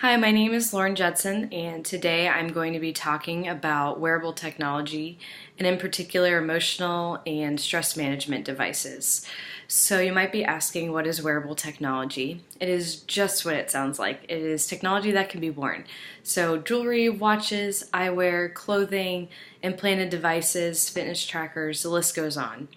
Hi, my name is Lauren Judson, and today I'm going to be talking about wearable technology, and in particular emotional and stress management devices. So you might be asking, what is wearable technology? It is just what it sounds like. It is technology that can be worn. So jewelry, watches, eyewear, clothing, implanted devices, fitness trackers, the list goes on.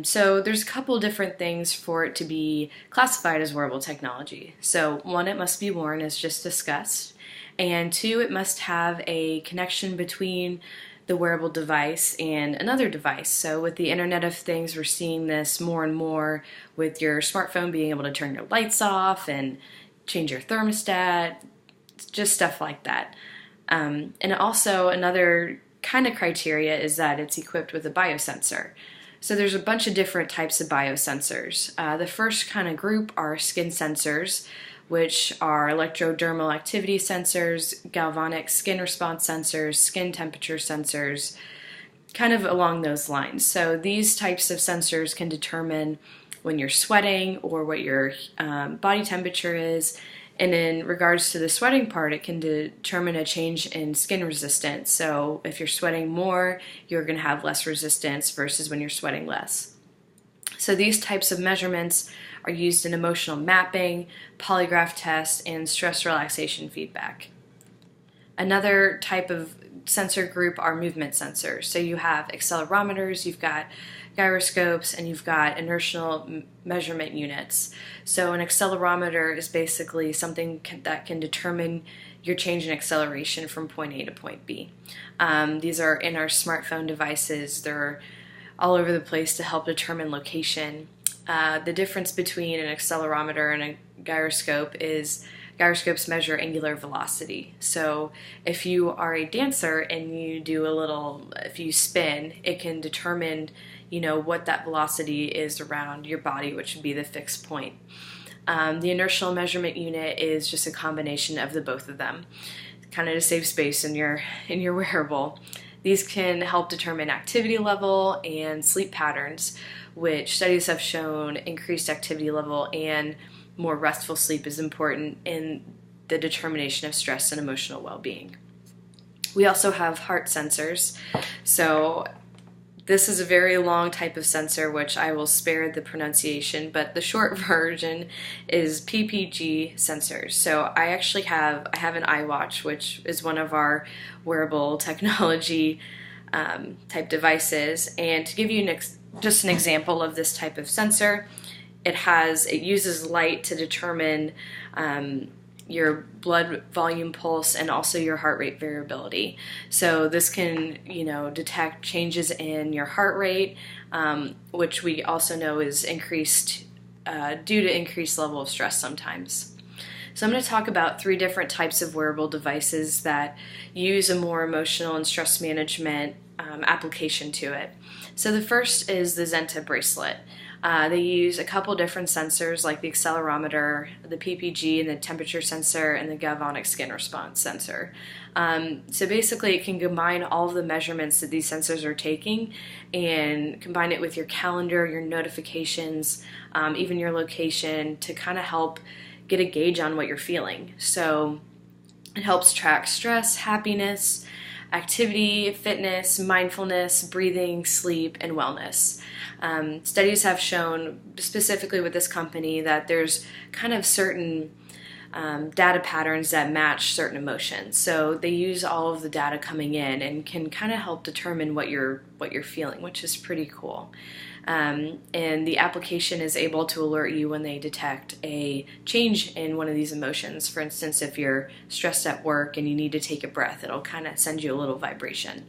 So there's a couple different things for it to be classified as wearable technology. So one, it must be worn, as just discussed, and two, it must have a connection between the wearable device and another device. So with the Internet of Things, we're seeing this more and more with your smartphone being able to turn your lights off and change your thermostat, just stuff like that. And also another kind of criteria is that it's equipped with a biosensor. So there's a bunch of different types of biosensors. The first kind of group are skin sensors, which are electrodermal activity sensors, galvanic skin response sensors, skin temperature sensors, kind of along those lines. So these types of sensors can determine when you're sweating or what your body temperature is. And in regards to the sweating part, it can determine a change in skin resistance. So if you're sweating more, you're going to have less resistance versus when you're sweating less. So these types of measurements are used in emotional mapping, polygraph tests, and stress relaxation feedback. Another type of sensor group are movement sensors. So you have accelerometers, you've got gyroscopes, and you've got inertial measurement units. So an accelerometer is basically something that can determine your change in acceleration from point A to point B. These are in our smartphone devices. They're all over the place to help determine location. The difference between an accelerometer and a gyroscope is gyroscopes measure angular velocity. So if you are a dancer and you do if you spin, it can determine, what that velocity is around your body, which would be the fixed point. The inertial measurement unit is just a combination of the both of them, kind of to save space in your wearable. These can help determine activity level and sleep patterns, which studies have shown increased activity level and more restful sleep is important in the determination of stress and emotional well-being. We also have heart sensors. So this is a very long type of sensor, which I will spare the pronunciation, but the short version is PPG sensors. So I have an iWatch, which is one of our wearable technology type devices. And to give you just an example of this type of sensor, it uses light to determine your blood volume pulse and also your heart rate variability. So this can, detect changes in your heart rate, which we also know is increased due to increased level of stress sometimes. So I'm going to talk about 3 different types of wearable devices that use a more emotional and stress management application to it. So the first is the Zenta bracelet. They use a couple different sensors like the accelerometer, the PPG, and the temperature sensor, and the galvanic skin response sensor. So basically it can combine all of the measurements that these sensors are taking and combine it with your calendar, your notifications, even your location to kind of help get a gauge on what you're feeling. So it helps track stress, happiness, activity, fitness, mindfulness, breathing, sleep, and wellness. Studies have shown, specifically with this company, that there's kind of certain data patterns that match certain emotions. So they use all of the data coming in and can kind of help determine what you're feeling, which is pretty cool. And the application is able to alert you when they detect a change in one of these emotions. For instance, if you're stressed at work and you need to take a breath, it'll kind of send you a little vibration.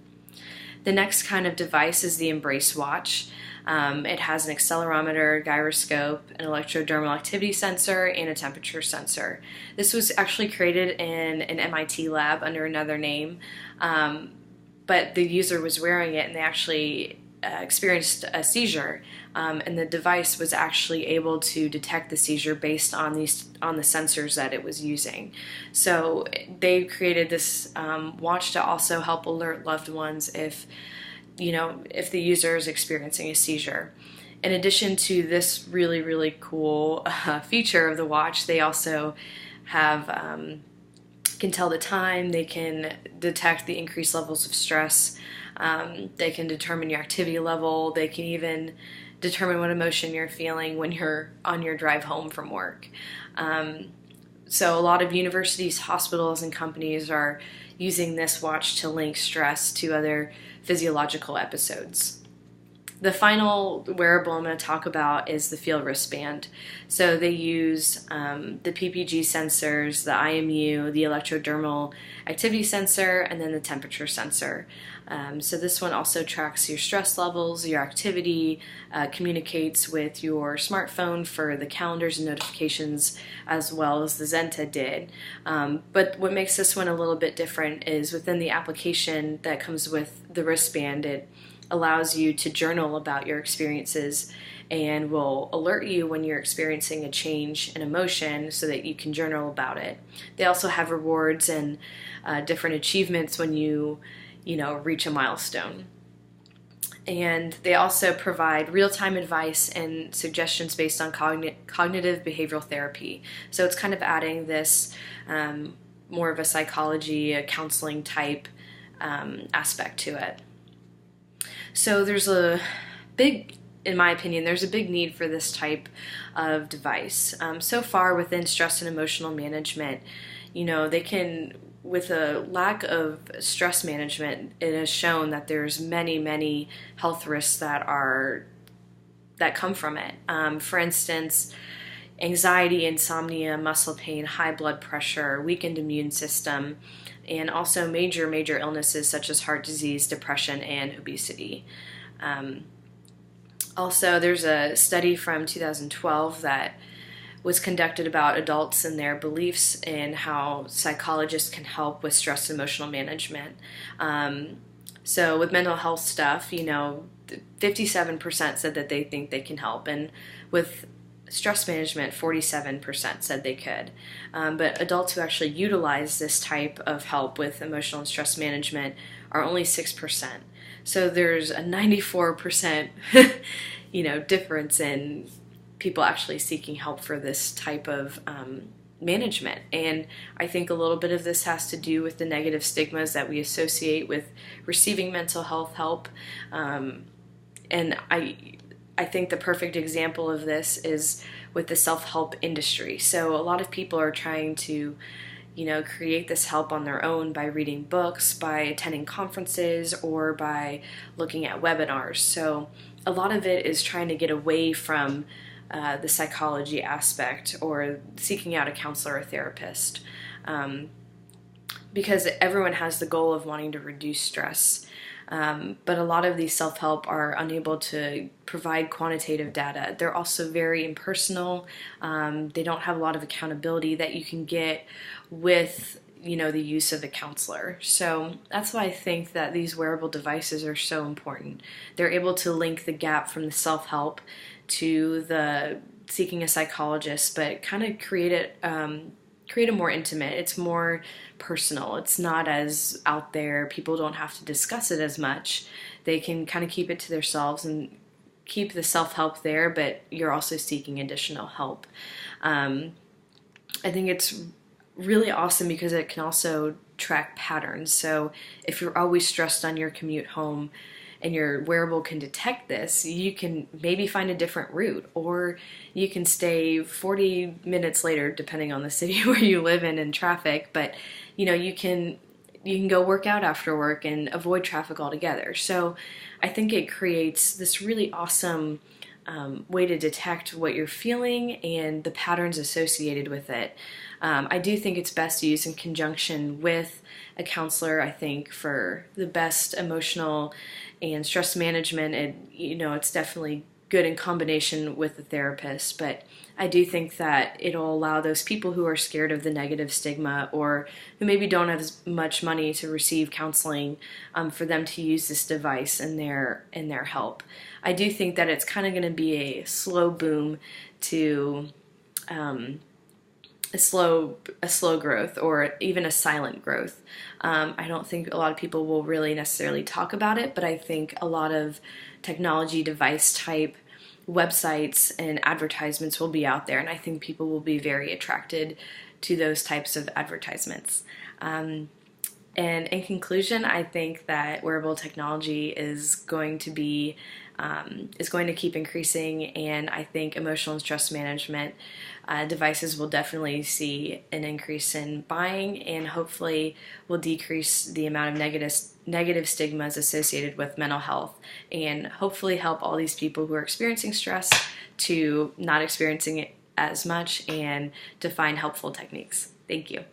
The next kind of device is the Embrace watch. It has an accelerometer, gyroscope, an electrodermal activity sensor, and a temperature sensor. This was actually created in an MIT lab under another name, but the user was wearing it and they actually experienced a seizure, and the device was actually able to detect the seizure based on the sensors that it was using. So they created this watch to also help alert loved ones if the user is experiencing a seizure. In addition to this really, really cool feature of the watch, they also have can tell the time, they can detect the increased levels of stress, they can determine your activity level, they can even determine what emotion you're feeling when you're on your drive home from work. So a lot of universities, hospitals, and companies are using this watch to link stress to other physiological episodes. The final wearable I'm going to talk about is the Feel wristband. So they use the PPG sensors, the IMU, the electrodermal activity sensor, and then the temperature sensor. So this one also tracks your stress levels, your activity, communicates with your smartphone for the calendars and notifications, as well as the Zenta did. But what makes this one a little bit different is within the application that comes with the wristband, it allows you to journal about your experiences and will alert you when you're experiencing a change in emotion so that you can journal about it. They also have rewards and different achievements when you reach a milestone. And they also provide real-time advice and suggestions based on cognitive behavioral therapy. So it's kind of adding this more of a psychology, a counseling type aspect to it. So there's in my opinion, there's a big need for this type of device. So far within stress and emotional management, they can, with a lack of stress management, it has shown that there's many health risks that come from it. For instance, anxiety, insomnia, muscle pain, high blood pressure, weakened immune system, and also major illnesses such as heart disease, depression, and obesity. Also, there's a study from 2012 that was conducted about adults and their beliefs and how psychologists can help with stress and emotional management. So with mental health stuff, 57% said that they think they can help, and with stress management, 47% said they could. But adults who actually utilize this type of help with emotional and stress management are only 6%. So there's a 94%, difference in people actually seeking help for this type of management. And I think a little bit of this has to do with the negative stigmas that we associate with receiving mental health help. And I think the perfect example of this is with the self-help industry. So a lot of people are trying to, create this help on their own by reading books, by attending conferences, or by looking at webinars. So a lot of it is trying to get away from the psychology aspect or seeking out a counselor or therapist, because everyone has the goal of wanting to reduce stress. But a lot of these self-help are unable to provide quantitative data. They're also very impersonal. They don't have a lot of accountability that you can get with, the use of a counselor. So that's why I think that these wearable devices are so important. They're able to link the gap from the self-help to the seeking a psychologist, but kind of create it more intimate. It's more personal. It's not as out there. People don't have to discuss it as much. They can kind of keep it to themselves and keep the self-help there, but you're also seeking additional help. I think it's really awesome because it can also track patterns. So if you're always stressed on your commute home and your wearable can detect this, you can maybe find a different route, or you can stay 40 minutes later, depending on the city where you live in traffic, but you can go work out after work and avoid traffic altogether. So I think it creates this really awesome way to detect what you're feeling and the patterns associated with it. I do think it's best used in conjunction with a counselor. I think for the best emotional and stress management, it's definitely good in combination with the therapist, but I do think that it'll allow those people who are scared of the negative stigma or who maybe don't have as much money to receive counseling, for them to use this device in their help. I do think that it's kind of going to be a slow boom to a slow growth, or even a silent growth. I don't think a lot of people will really necessarily talk about it, but I think a lot of technology device type websites and advertisements will be out there, and I think people will be very attracted to those types of advertisements. And in conclusion, I think that wearable technology is going to keep increasing, and I think emotional and stress management devices will definitely see an increase in buying, and hopefully will decrease the amount of negative stigmas associated with mental health, and hopefully help all these people who are experiencing stress to not experiencing it as much and to find helpful techniques. Thank you.